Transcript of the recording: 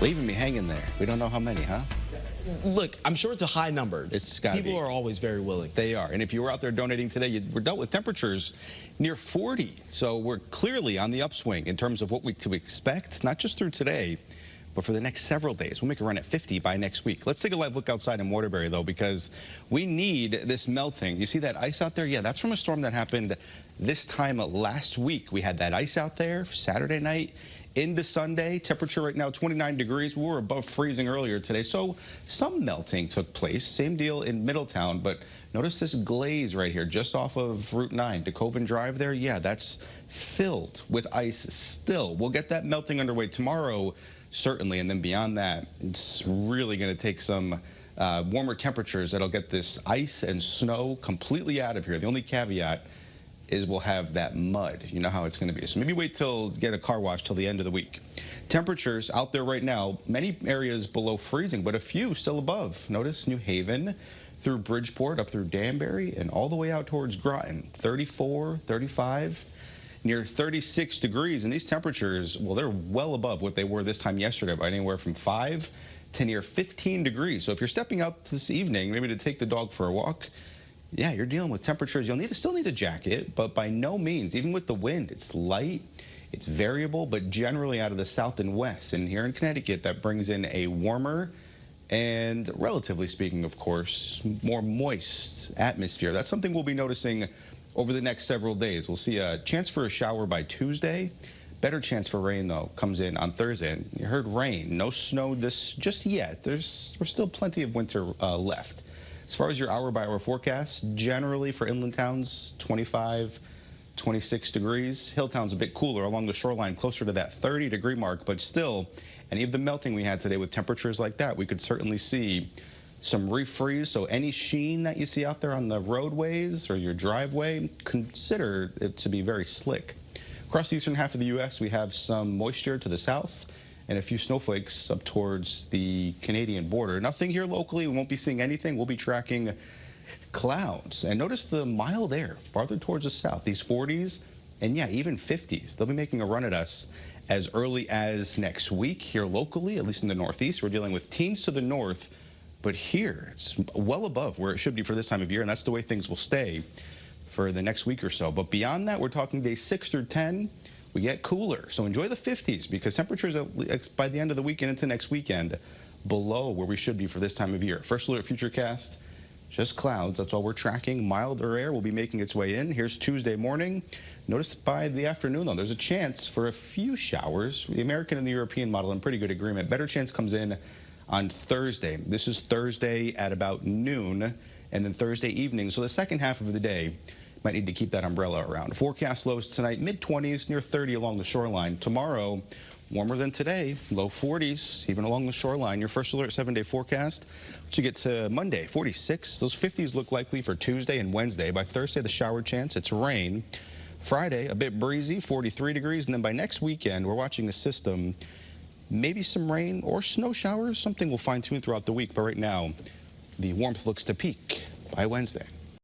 leaving me hanging there. We don't know how many, huh? Look, I'm sure it's a high number. It's gotta People be. are always very willing. They are. And if you were out there donating today, we're dealt with temperatures near 40. So we're clearly on the upswing in terms of what we to expect, not just through today, but for the next several days. We'll make a run at 50 by next week. Let's take a live look outside in Waterbury, though, because we need this melting. You see that ice out there? Yeah, that's from a storm that happened this time last week. We had that ice out there Saturday night into Sunday. Temperature right now 29 degrees. We were above freezing earlier today, so some melting took place. Same deal in Middletown, but notice this glaze right here just off of Route 9 to Coven Drive there. Yeah, that's filled with ice still. We'll get that melting underway tomorrow, certainly, and then beyond that, it's really going to take some warmer temperatures that'll get this ice and snow completely out of here. The only caveat is we'll have that mud. You know how it's going to be. So maybe wait till get a car wash till the end of the week. Temperatures out there right now, many areas below freezing, but a few still above. Notice New Haven through Bridgeport, up through Danbury, and all the way out towards Groton. 34, 35, near 36 degrees. And these temperatures, well, they're well above what they were this time yesterday, by anywhere from 5 to near 15 degrees. So if you're stepping out this evening, maybe to take the dog for a walk, yeah, you're dealing with temperatures. You'll still need a jacket, but by no means, even with the wind, it's light, it's variable, but generally out of the south and west. And here in Connecticut, that brings in a warmer and, relatively speaking, of course, more moist atmosphere. That's something we'll be noticing over the next several days. We'll see a chance for a shower by Tuesday. Better chance for rain, though, comes in on Thursday. And you heard rain, no snow just yet. We're still plenty of winter left. As far as your hour-by-hour forecast, generally for inland towns, 25, 26 degrees. Hilltown's a bit cooler along the shoreline, closer to that 30-degree mark, but still, any of the melting we had today with temperatures like that, we could certainly see some refreeze. So any sheen that you see out there on the roadways or your driveway, consider it to be very slick. Across the eastern half of the U.S., we have some moisture to the south and a few snowflakes up towards the Canadian border. Nothing here locally. We won't be seeing anything. We'll be tracking clouds. And notice the mild air farther towards the south, these 40s and, yeah, even 50s. They'll be making a run at us as early as next week here locally, at least in the northeast. We're dealing with teens to the north, but here it's well above where it should be for this time of year, and that's the way things will stay for the next week or so. But beyond that, we're talking days 6 through 10. We get cooler, so enjoy the 50s because temperatures by the end of the week and into next weekend below where we should be for this time of year. First alert futurecast, just clouds. That's all we're tracking. Milder air will be making its way in. Here's Tuesday morning. Notice by the afternoon, though, there's a chance for a few showers. The American and the European model in pretty good agreement. Better chance comes in on Thursday. This is Thursday at about noon, and then Thursday evening. So the second half of the day, might need to keep that umbrella around. Forecast lows tonight, mid-20s, near 30 along the shoreline. Tomorrow, warmer than today, low 40s, even along the shoreline. Your first alert 7-day forecast. Once you get to Monday, 46. Those 50s look likely for Tuesday and Wednesday. By Thursday, the shower chance, it's rain. Friday, a bit breezy, 43 degrees. And then by next weekend, we're watching the system. Maybe some rain or snow showers. Something we'll fine-tune throughout the week. But right now, the warmth looks to peak by Wednesday.